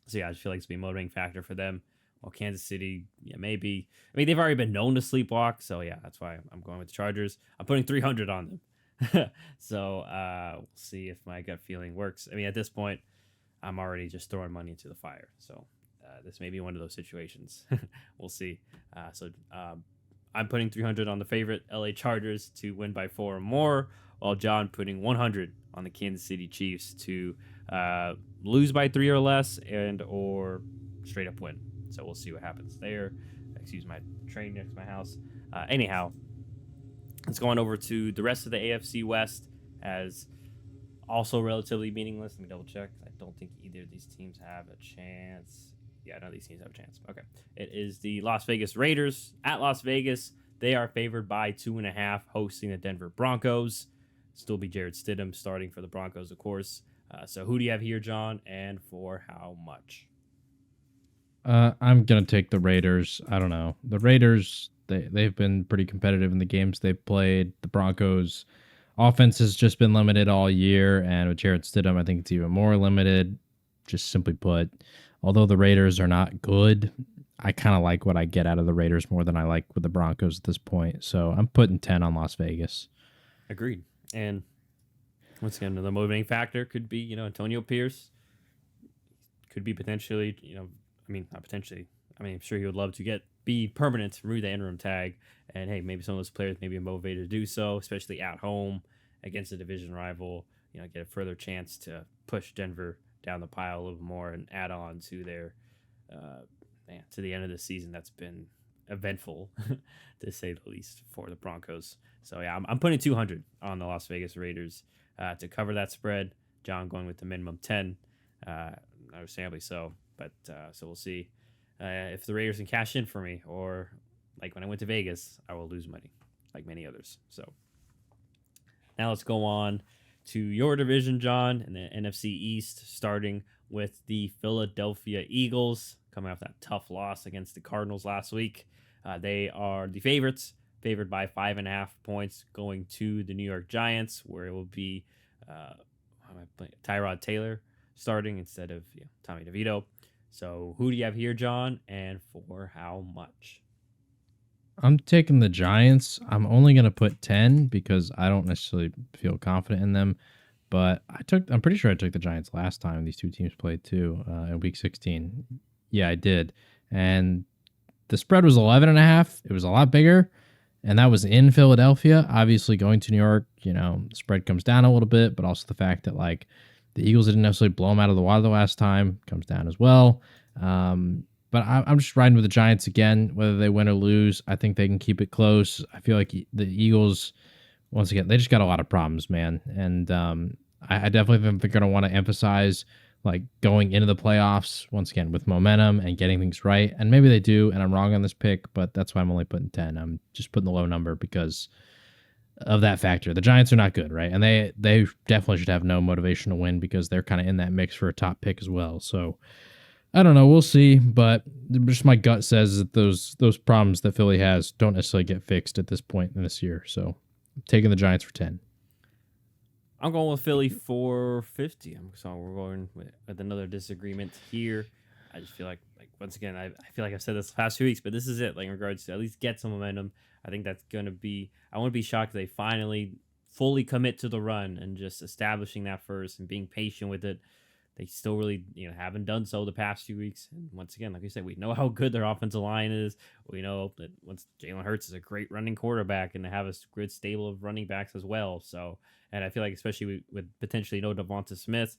so yeah, I just feel like it's be a motivating factor for them. Well, Kansas City, yeah, maybe. I mean, they've already been known to sleepwalk, so yeah, that's why I'm going with the Chargers. I'm putting 300 on them. So we'll see if my gut feeling works. I mean, at this point, I'm already just throwing money into the fire. So this may be one of those situations. We'll see. I'm putting 300 on the favorite LA Chargers to win by 4 or more, while John putting 100 on the Kansas City Chiefs to lose by 3 or less and or straight up win. So we'll see what happens there. Excuse my train next to my house. Anyhow, let's go on over to the rest of the AFC West as also relatively meaningless. Let me double check. I don't think either of these teams have a chance. Yeah, none of these teams have a chance. Okay. It is the Las Vegas Raiders at Las Vegas. They are favored by 2.5, hosting the Denver Broncos. Still be Jared Stidham starting for the Broncos, of course. So who do you have here, John, and for how much? I'm going to take the Raiders. I don't know. The Raiders, they've been pretty competitive in the games they've played. The Broncos offense has just been limited all year, and with Jared Stidham, I think it's even more limited. Just simply put, although the Raiders are not good, I kind of like what I get out of the Raiders more than I like with the Broncos at this point. So I'm putting 10 on Las Vegas. Agreed. And once again, the motivating factor could be, Antonio Pierce. Could be potentially, not potentially. I'm sure he would love to be permanent, remove the interim tag. And hey, maybe some of those players may be motivated to do so, especially at home against a division rival. Get a further chance to push Denver down the pile a little more and add on to their to the end of the season that's been eventful to say the least for the Broncos. So yeah, I'm putting 200 on the Las Vegas Raiders to cover that spread. John going with the minimum 10, understandably so. But so we'll see if the Raiders can cash in for me, or like when I went to Vegas, I will lose money like many others. So now let's go on to your division, John, in the NFC East, starting with the Philadelphia Eagles coming off that tough loss against the Cardinals last week. They are the favorites, favored by 5.5 points, going to the New York Giants, where it will be Tyrod Taylor starting instead of Tommy DeVito. So who do you have here, John, and for how much? I'm taking the Giants. I'm only going to put 10 because I don't necessarily feel confident in them. But I'm pretty sure I took the Giants last time these two teams played too in Week 16. Yeah, I did. And the spread was 11.5. It was a lot bigger. And that was in Philadelphia. Obviously, going to New York, the spread comes down a little bit. But also the fact that, the Eagles didn't necessarily blow them out of the water the last time comes down as well. But I'm just riding with the Giants again, whether they win or lose. I think they can keep it close. I feel like the Eagles, once again, they just got a lot of problems, man. And I definitely think they're going to want to emphasize going into the playoffs, once again, with momentum and getting things right. And maybe they do, and I'm wrong on this pick, but that's why I'm only putting 10. I'm just putting the low number because of that factor. The Giants are not good, right? And they definitely should have no motivation to win because they're kind of in that mix for a top pick as well. So I don't know. We'll see. But just my gut says that those problems that Philly has don't necessarily get fixed at this point in this year. So I'm taking the Giants for 10. I'm going with Philly for 50. So we're going with another disagreement here. I just feel like once again, I feel like I've said this the past 2 weeks, but this is it. In regards to at least get some momentum. I think that's going to be, I want to be shocked if they finally fully commit to the run and just establishing that first and being patient with it. They still really, haven't done so the past few weeks. And once again, like I said, we know how good their offensive line is. We know that once Jalen Hurts is a great running quarterback and they have a good stable of running backs as well. So, and I feel like especially with potentially no Devonta Smith,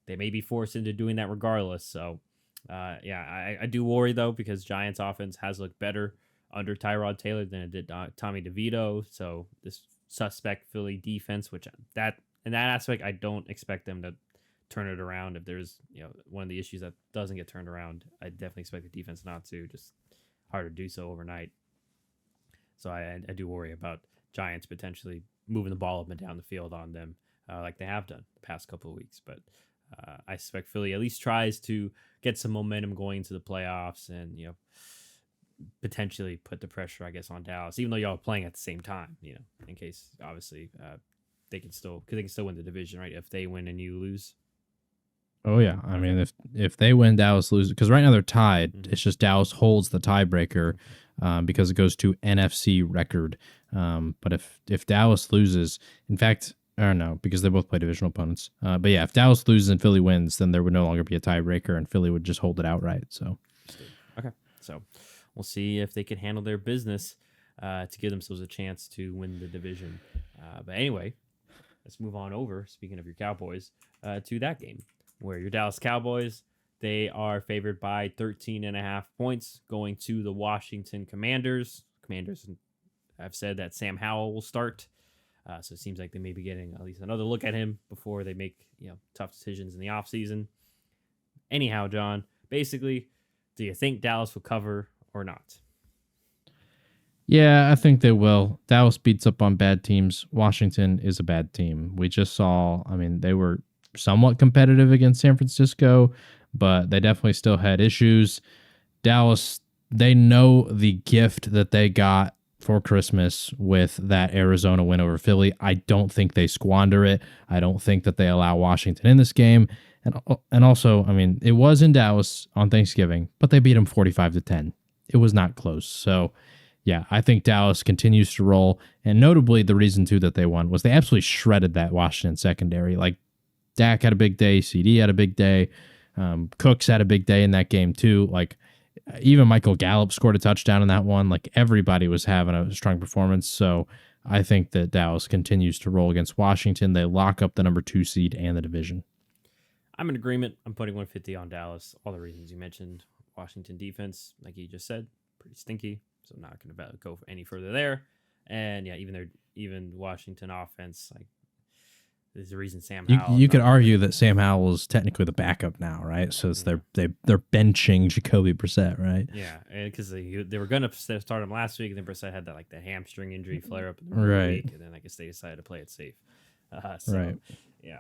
they may be forced into doing that regardless. So, I do worry though, because Giants offense has looked better under Tyrod Taylor than it did Tommy DeVito. So this suspect Philly defense, which in that aspect, I don't expect them to turn it around. If there's one of the issues that doesn't get turned around, I definitely expect the defense not to. Just hard to do so overnight. So I do worry about Giants potentially moving the ball up and down the field on them like they have done the past couple of weeks. But I suspect Philly at least tries to get some momentum going into the playoffs and, potentially put the pressure, I guess, on Dallas, even though y'all are playing at the same time, in case, obviously, they can still win the division, right? If they win and you lose. Oh yeah, I mean if they win, Dallas loses because right now they're tied. Mhm. It's just Dallas holds the tiebreaker because it goes to NFC record. But if Dallas loses, in fact, or no, because they both play divisional opponents. But yeah, if Dallas loses and Philly wins, then there would no longer be a tiebreaker, and Philly would just hold it outright. So Okay, so we'll see if they can handle their business to give themselves a chance to win the division. But anyway, let's move on over. Speaking of your Cowboys, to that game where your Dallas Cowboys, they are favored by 13.5 points going to the Washington Commanders. Commanders have said that Sam Howell will start. So it seems like they may be getting at least another look at him before they make tough decisions in the offseason. Anyhow, John, basically, do you think Dallas will cover or not? yeah, I think they will. Dallas beats up on bad teams. Washington is a bad team. We just saw. I mean, they were somewhat competitive against San Francisco, but they definitely still had issues. Dallas, they know the gift that they got for Christmas with that Arizona win over Philly. I don't think they squander it. I don't think that they allow Washington in this game. And also, I mean, it was in Dallas on Thanksgiving, but they beat them 45-10. It was not close. So, yeah, I think Dallas continues to roll. And notably, the reason, too, that they won was they absolutely shredded that Washington secondary. Like, Dak had a big day. CD had a big day. Cooks had a big day in that game, too. Like, even Michael Gallup scored a touchdown in that one. Like, everybody was having a strong performance. So I think that Dallas continues to roll against Washington. They lock up the number 2 seed and the division. I'm in agreement. I'm putting 150 on Dallas. All the reasons you mentioned. Washington defense, like you just said, pretty stinky. So I'm not going to go any further there. And yeah, even Washington offense, like, there's a reason Sam Howell. You could argue that Sam Howell is technically the backup now, right? So it's they're benching Jacoby Brissett, right? Yeah, because they were gonna start him last week, and then Brissett had that hamstring injury flare up in the Right. week, and then I guess they decided to play it safe. Right. Yeah,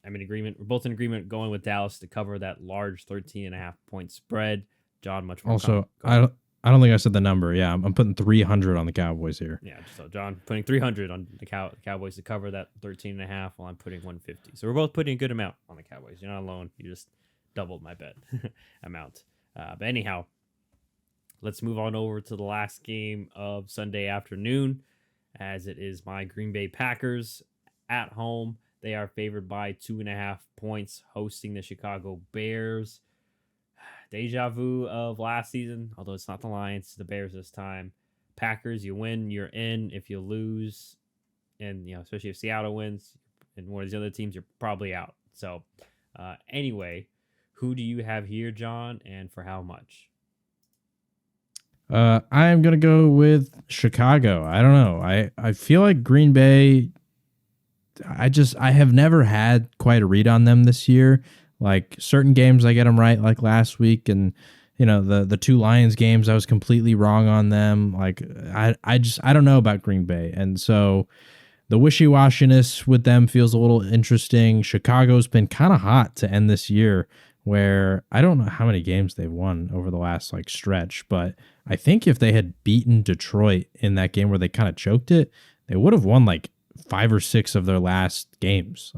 I'm in agreement. We're both in agreement going with Dallas to cover that large 13.5 point spread. John, much more. Also, I don't think I said the number. Yeah, I'm putting 300 on the Cowboys here. Yeah, so John putting 300 on the Cowboys to cover that 13.5, while I'm putting 150. So we're both putting a good amount on the Cowboys. You're not alone. You just doubled my bet amount. But anyhow, let's move on over to the last game of Sunday afternoon, as it is my Green Bay Packers at home. They are favored by 2.5 points, hosting the Chicago Bears. Deja vu of last season, although it's not the Lions, it's the Bears this time. Packers, you win, you're in. If you lose, and especially if Seattle wins and one of these other teams, you're probably out. So anyway, who do you have here, John, and for how much? I am gonna go with Chicago. I don't know. I feel like Green Bay. I have never had quite a read on them this year. Like certain games I get them right, like last week, and the 2 Lions games I was completely wrong on them. Like I don't know about Green Bay, and so the wishy-washiness with them feels a little interesting. Chicago's been kind of hot to end this year, where I don't know how many games they've won over the last stretch, but I think if they had beaten Detroit in that game where they kind of choked it, they would have won 5 or 6 of their last games.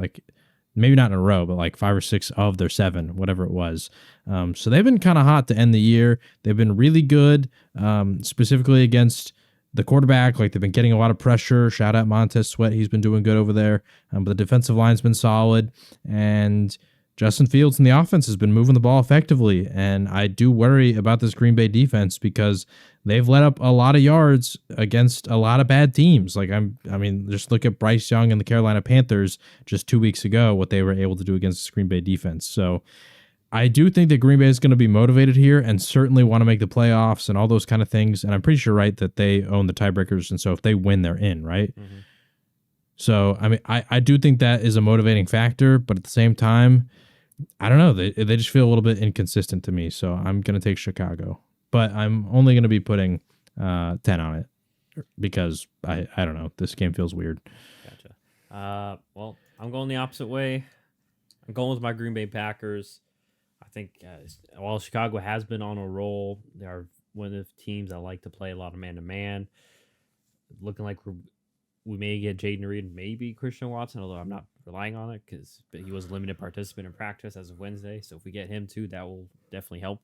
Maybe not in a row, but 5 or 6 of their 7, whatever it was. So they've been kind of hot to end the year. They've been really good, specifically against the quarterback. They've been getting a lot of pressure. Shout out Montez Sweat. He's been doing good over there. But the defensive line's been solid. And Justin Fields and the offense has been moving the ball effectively. And I do worry about this Green Bay defense because they've let up a lot of yards against a lot of bad teams. Just look at Bryce Young and the Carolina Panthers just 2 weeks ago, what they were able to do against this Green Bay defense. So I do think that Green Bay is going to be motivated here and certainly want to make the playoffs and all those kind of things. And I'm pretty sure, right, that they own the tiebreakers. And so if they win, they're in, right? Mm-hmm. So, I do think that is a motivating factor, but at the same time, I don't know. They just feel a little bit inconsistent to me. So I'm going to take Chicago. But I'm only going to be putting 10 on it because I don't know. This game feels weird. Gotcha. Well, I'm going the opposite way. I'm going with my Green Bay Packers. I think while Chicago has been on a roll, they are one of the teams that like to play a lot of man-to-man. Looking like we may get Jaden Reed, maybe Christian Watson, although I'm not relying on it because he was a limited participant in practice as of Wednesday. So if we get him too, that will definitely help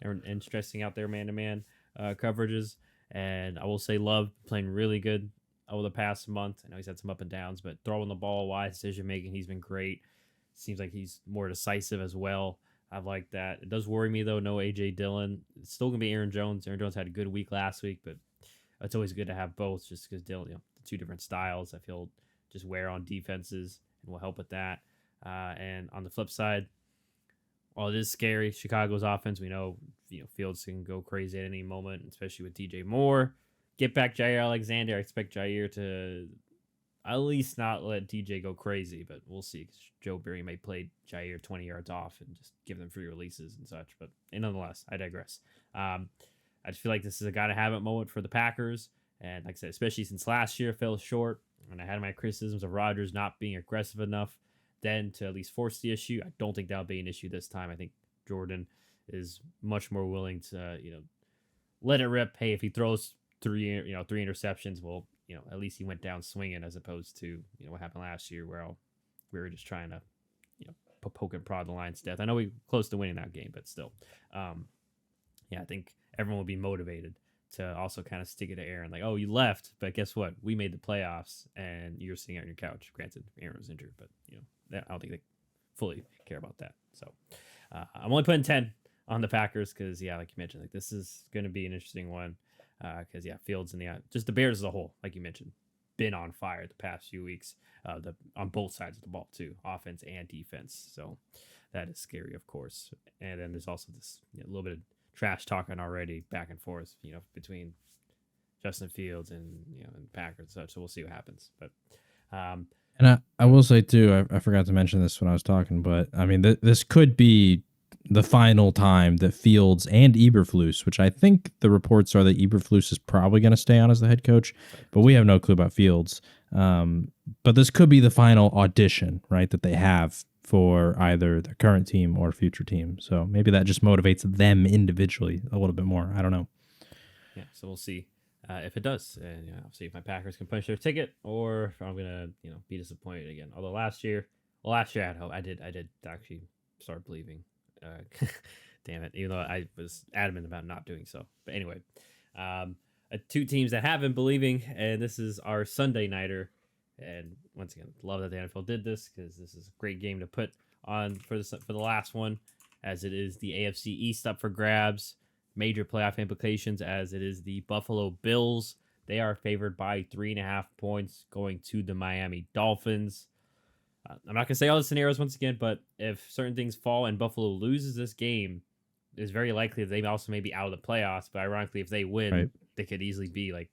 and stressing out their man-to-man coverages. And I will say Love playing really good over the past month. I know he's had some up and downs, but throwing the ball, wise decision making, he's been great. Seems like he's more decisive as well. I like that. It does worry me though. No AJ Dillon. It's still gonna be Aaron Jones. Aaron Jones had a good week last week, but it's always good to have both, just because Dillon, the two different styles. I feel just wear on defenses and will help with that. And on the flip side, while it is scary, Chicago's offense, we know Fields can go crazy at any moment, especially with DJ Moore. Get back Jair Alexander. I expect Jair to at least not let DJ go crazy, but we'll see. Joe Barry may play Jair 20 yards off and just give them free releases and such. But nonetheless, I digress. I just feel like this is a gotta-have-it moment for the Packers. And like I said, especially since last year fell short, and I had my criticisms of Rodgers not being aggressive enough then to at least force the issue. I don't think that'll be an issue this time. I think Jordan is much more willing to, let it rip. Hey, if he throws three interceptions, well, at least he went down swinging, as opposed to, what happened last year where we were just trying to, poke and prod the Lions to death. I know we were close to winning that game, but still, I think everyone will be motivated to also kind of stick it to Aaron. Like, oh, you left, but guess what? We made the playoffs, and you're sitting on your couch. Granted, Aaron was injured, but, I don't think they fully care about that. So I'm only putting 10 on the Packers because, like you mentioned, like this is going to be an interesting one because, Fields and just the Bears as a whole, like you mentioned, been on fire the past few weeks on both sides of the ball too, offense and defense. So that is scary, of course. And then there's also this little bit of trash talking already back and forth, between Justin Fields and and Packers and such. So we'll see what happens. But and I will say too, I forgot to mention this when I was talking, but I mean this could be the final time that Fields and Eberflus, which I think the reports are that Eberflus is probably going to stay on as the head coach, but we have no clue about Fields. But this could be the final audition, right, that they have for either the current team or future team. So maybe that just motivates them individually a little bit more. I don't know. Yeah, so we'll see if it does. And I'll see if my Packers can punch their ticket or if I'm going to, be disappointed again. Although last year I had hope. I did actually start believing. Damn it, even though I was adamant about not doing so. But anyway, two teams that have been believing, and this is our Sunday nighter. And once again, love that the NFL did this because this is a great game to put on for the last one, as it is the AFC East up for grabs. Major playoff implications, as it is the Buffalo Bills. They are favored by 3.5 points going to the Miami Dolphins. I'm not going to say all the scenarios once again, but if certain things fall and Buffalo loses this game, it's very likely that they also may be out of the playoffs. But ironically, if they win, right, they could easily be the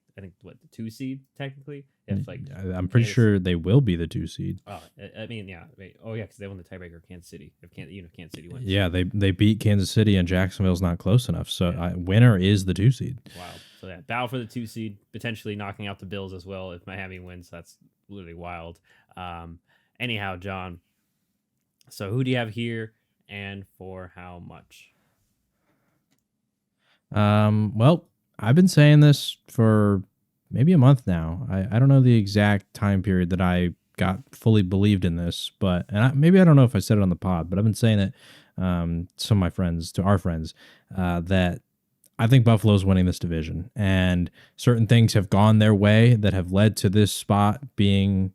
2 seed technically. If I'm pretty sure they will be the 2 seed. Oh, I mean, yeah. Oh, yeah, because they won the tiebreaker, Kansas City. If Kansas City wins. Yeah, they beat Kansas City, and Jacksonville's not close enough. So winner is the 2 seed. Wow. So battle for the 2 seed, potentially knocking out the Bills as well if Miami wins. That's literally wild. Anyhow, John, so who do you have here and for how much? Well, I've been saying this for maybe a month now. I don't know the exact time period that I got fully believed in this, but maybe I don't know if I said it on the pod, but I've been saying it to our friends, that I think Buffalo's winning this division, and certain things have gone their way that have led to this spot being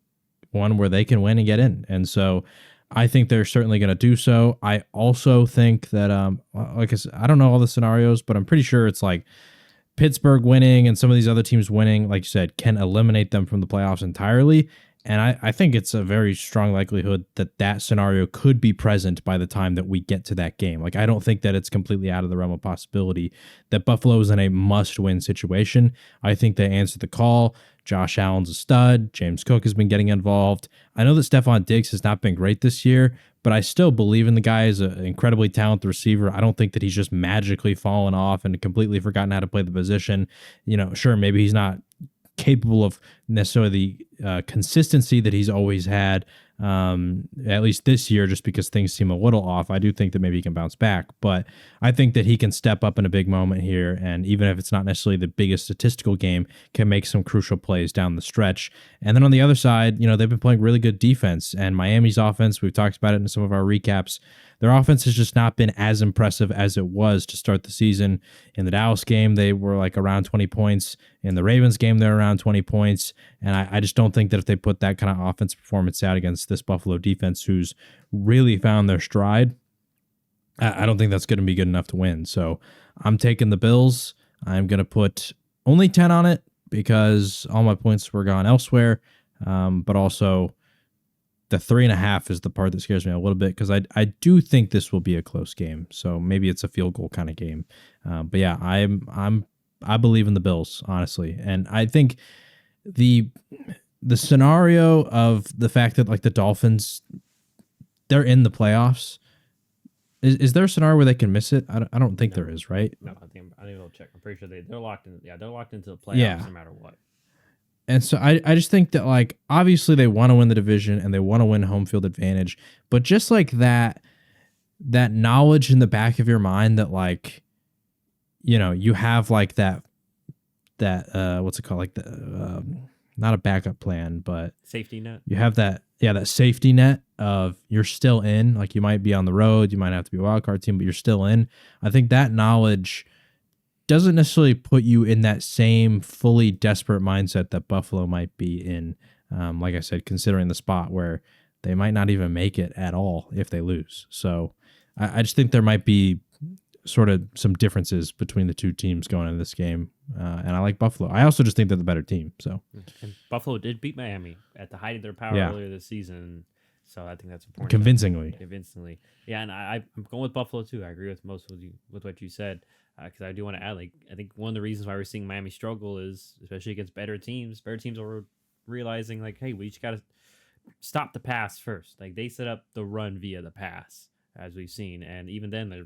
one where they can win and get in. And so I think they're certainly going to do so. I also think that, like I said, I don't know all the scenarios, but I'm pretty sure it's like Pittsburgh winning and some of these other teams winning, like you said, can eliminate them from the playoffs entirely. And I think it's a very strong likelihood that scenario could be present by the time that we get to that game. Like, I don't think that it's completely out of the realm of possibility that Buffalo is in a must-win situation. I think they answered the call. Josh Allen's a stud. James Cook has been getting involved. I know that Stephon Diggs has not been great this year, but I still believe in the guy as an incredibly talented receiver. I don't think that he's just magically fallen off and completely forgotten how to play the position. Sure, maybe he's not capable of necessarily the consistency that he's always had, at least this year, just because things seem a little off. I do think that maybe he can bounce back, but I think that he can step up in a big moment here, and even if it's not necessarily the biggest statistical game, can make some crucial plays down the stretch. And then on the other side, they've been playing really good defense, and Miami's offense, we've talked about it in some of our recaps, their offense has just not been as impressive as it was to start the season. In the Dallas game, they were like around 20 points. In the Ravens game, they're around 20 points. And I just don't think that if they put that kind of offensive performance out against this Buffalo defense, who's really found their stride, I don't think that's going to be good enough to win. So I'm taking the Bills. I'm going to put only 10 on it because all my points were gone elsewhere. But also, the 3.5 is the part that scares me a little bit because I do think this will be a close game. So maybe it's a field goal kind of game. But yeah, I believe in the Bills, honestly. And I think the scenario of the fact that like the Dolphins, they're in the playoffs. Is there a scenario where they can miss it? I don't think there is, right? No, I think they'll check. I'm pretty sure they're locked in. Yeah, they're locked into the playoffs no matter what. And so I just think that, like, obviously they want to win the division and they want to win home field advantage, but just like that knowledge in the back of your mind that, like, you have like that what's it called? Like the, not a backup plan, but safety net. You have that safety net of you're still in, like you might be on the road, you might have to be a wild card team, but you're still in. I think that knowledge doesn't necessarily put you in that same fully desperate mindset that Buffalo might be in. Like I said, considering the spot where they might not even make it at all if they lose. So I just think there might be sort of some differences between the two teams going into this game. And I like Buffalo. I also just think they're the better team. So and Buffalo did beat Miami at the height of their power earlier this season. So I think that's important. Convincingly. Yeah, and I'm going with Buffalo too. I agree with most of with what you said. Because I do want to add, like, I think one of the reasons why we're seeing Miami struggle is, especially against better teams are realizing, like, hey, we just got to stop the pass first. Like, they set up the run via the pass, as we've seen. And even then,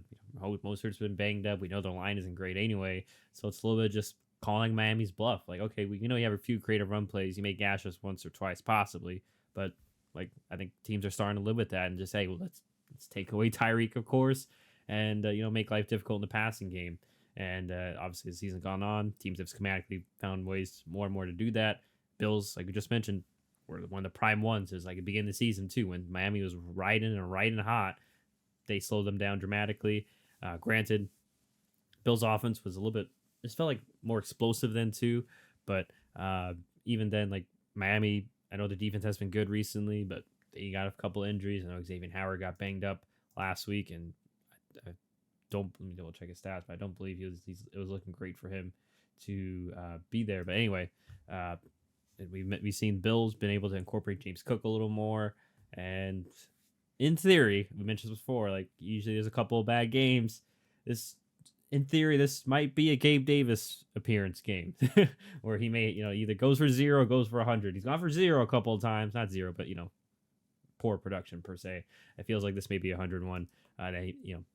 most hurts been banged up. We know their line isn't great anyway. So it's a little bit just calling Miami's bluff. Like, okay, you have a few creative run plays. You may gash us once or twice, possibly. But, like, I think teams are starting to live with that and just say, well, let's take away Tyreek, of course. And, make life difficult in the passing game. And obviously, the season's gone on. Teams have schematically found ways more and more to do that. Bills, like we just mentioned, were one of the prime ones. Is like at the beginning of the season, too, when Miami was riding hot. They slowed them down dramatically. Granted, Bills' offense was a little bit, just felt like more explosive then, too. But even then, like Miami, I know the defense has been good recently, but they got a couple injuries. I know Xavier Howard got banged up last week, and I don't double check his stats, but I don't believe it was looking great for him to be there. But anyway, we've seen Bills been able to incorporate James Cook a little more, and in theory, we mentioned this before, like usually there's a couple of bad games. In theory, this might be a Gabe Davis appearance game where he may either goes for 0 or goes for 100. He's gone for 0 a couple of times, not 0, but poor production per se. It feels like this may be 101.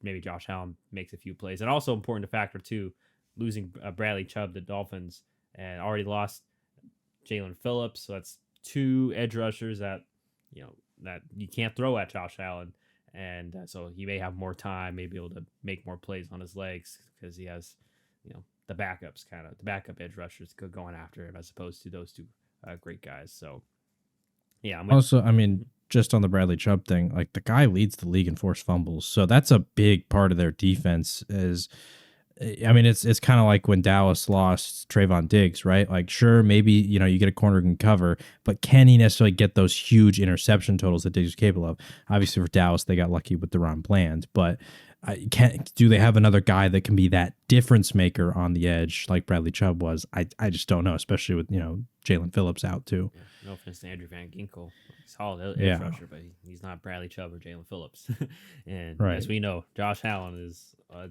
Maybe Josh Allen makes a few plays. And also important to factor too, losing Bradley Chubb, the Dolphins, and already lost Jalen Phillips. So that's 2 edge rushers that you can't throw at Josh Allen. And so he may have more time, may be able to make more plays on his legs because he has, the backup edge rushers going after him as opposed to those 2 great guys. So yeah. Just on the Bradley Chubb thing, like the guy leads the league in forced fumbles. So that's a big part of their defense it's kind of like when Dallas lost Trayvon Diggs, right? Like, sure, maybe, you get a corner who can cover, but can he necessarily get those huge interception totals that Diggs is capable of? Obviously for Dallas, they got lucky with Deron Bland, but do they have another guy that can be that difference maker on the edge like Bradley Chubb was? I just don't know, especially with, Jalen Phillips out too. Yeah, no offense to Andrew Van Ginkel. Solid edge rusher, but he's not Bradley Chubb or Jalen Phillips. And as we know, Josh Allen is a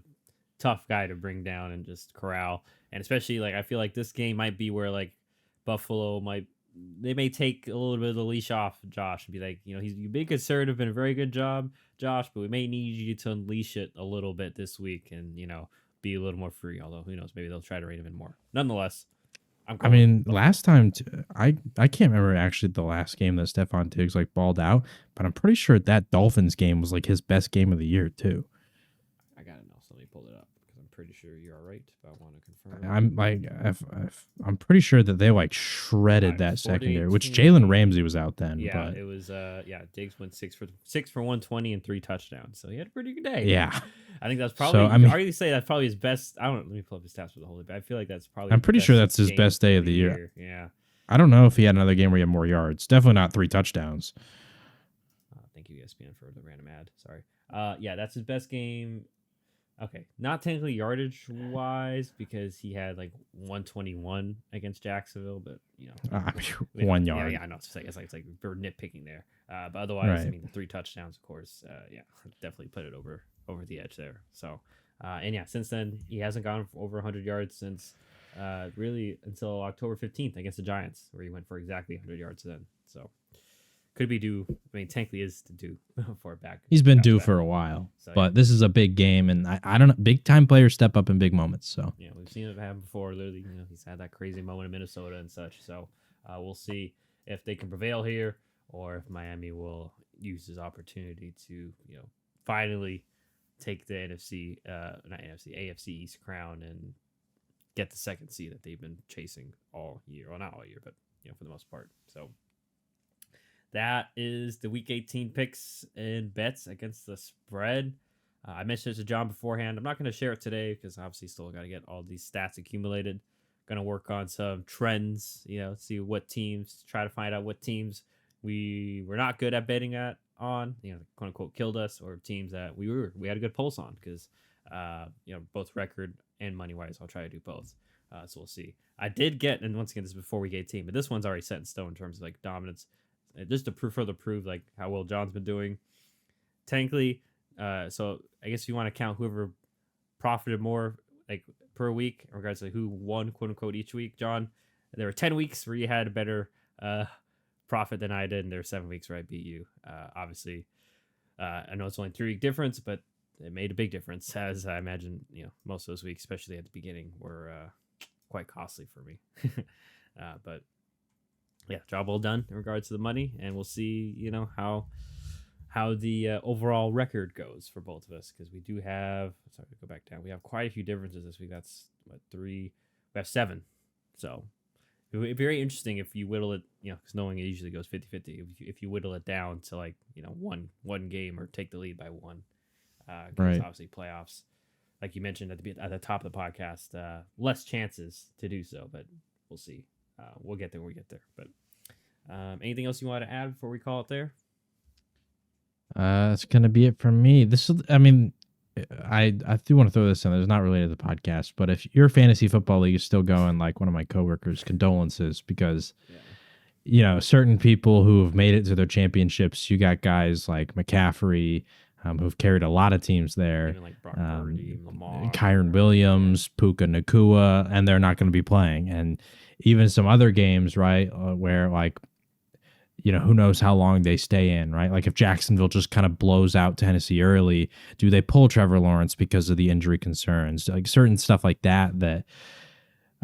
tough guy to bring down and just corral. And especially, like, I feel like this game might be where, like, Buffalo may take a little bit of the leash off Josh and be like, you've been conservative, been a very good job, Josh, but we may need you to unleash it a little bit this week and, be a little more free. Although, who knows, maybe they'll try to rein him in more. Nonetheless, I'm I going mean, Buffalo. last time I can't remember actually the last game that Stephon Diggs like balled out, but I'm pretty sure that Dolphins game was like his best game of the year too. I gotta know. So let me pull it up because I'm pretty sure you are right, but I want to confirm. I'm like, I'm pretty sure that they like shredded that 40, secondary, which 18. Jalen Ramsey was out then. Yeah, but it was. Diggs went 6 for 120 and 3 touchdowns, so he had a pretty good day. yeah, I think that's probably. So, I mean- arguably say that's probably his best. I don't. Let me pull up his stats for the whole day, but I feel like that's probably. I'm the pretty sure that's his game best day of the year. Yeah. I don't know if he had another game where he had more yards. Definitely not 3 touchdowns. Thank you, ESPN, for the random ad. Sorry. Yeah, that's his best game. Okay, not technically yardage wise because he had like 121 against Jacksonville, but you know, 1 yard. Yeah, I know. It's like we're nitpicking there. But otherwise, I Right. mean, the 3 touchdowns, of course. Yeah, definitely put it over the edge there. So, and yeah, since then he hasn't gone for over 100 yards since really until October 15th against the Giants, where he went for exactly 100 yards then. So. Could be due. I mean, technically is to do for a back. He's been due back. for a while, So, but this is a big game, and I don't know. Big time players step up in big moments. So Yeah, we've seen it happen before. Literally, you know, he's had that crazy moment in Minnesota and such. So we'll see if they can prevail here, or if Miami will use his opportunity to, you know, finally take the AFC East crown and get the second seed that they've been chasing all year. Well, not all year, but you know, for the most part. So. That is the Week 18 picks and bets against the spread. I mentioned it to John beforehand. I'm not going to share it today because obviously still got to get all these stats accumulated. Going to work on some trends, you know, see what teams, try to find out what teams we were not good at betting on, you know, quote unquote killed us, or teams that we had a good pulse on because, you know, both record and money wise. I'll try to do both. So we'll see. I did get, and once again, this is before Week 18, but this one's already set in stone in terms of like dominance. Just to further prove like how well John's been doing. Technically, so I guess if you want to count whoever profited more like per week in regards to who won quote unquote each week, John, there were 10 weeks where you had a better profit than I did, and there were 7 weeks where I beat you. Obviously, I know it's only 3-week difference, but it made a big difference, as I imagine, you know, most of those weeks, especially at the beginning, were quite costly for me. But yeah, job well done in regards to the money, and we'll see, you know, how the overall record goes for both of us, because we do have, sorry to go back down, we have quite a few differences this week. That's what, 3, we have 7. So it would be very interesting if you whittle it, you know, because knowing it usually goes 50-50, if you whittle it down to like, you know, one game or take the lead by 1. Right. Obviously playoffs, like you mentioned at the top of the podcast, less chances to do so, but we'll see. We'll get there when we get there. But anything else you want to add before we call it there? That's gonna be it from me. This is, I mean, I do want to throw this in. It's not related to the podcast, but if your fantasy football league is still going, like one of my coworkers, condolences, because you know, certain people who have made it to their championships. You got guys like McCaffrey, who've carried a lot of teams there. Even like Brock Purdy, Lamar, Kyron Williams, Puka Nakua, and they're not going to be playing. And even some other games, right, where like, you know, who knows how long they stay in, right? Like if Jacksonville just kind of blows out Tennessee early, do they pull Trevor Lawrence because of the injury concerns? Like certain stuff like that, that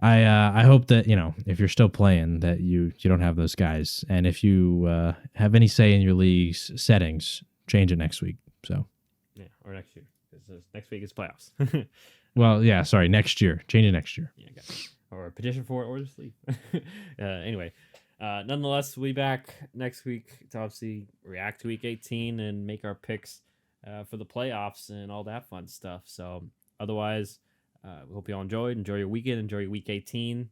I hope that, you know, if you're still playing, that you don't have those guys. And if you have any say in your league's settings, change it next week. So yeah, or next year, because next week is playoffs. Well, yeah, sorry, next year. Change it next year. Yeah, got it. Or petition for it, or just leave. Anyway, nonetheless, we'll be back next week to obviously react to Week 18 and make our picks for the playoffs and all that fun stuff. So otherwise, we hope you all enjoyed. Enjoy your weekend. Enjoy your Week 18.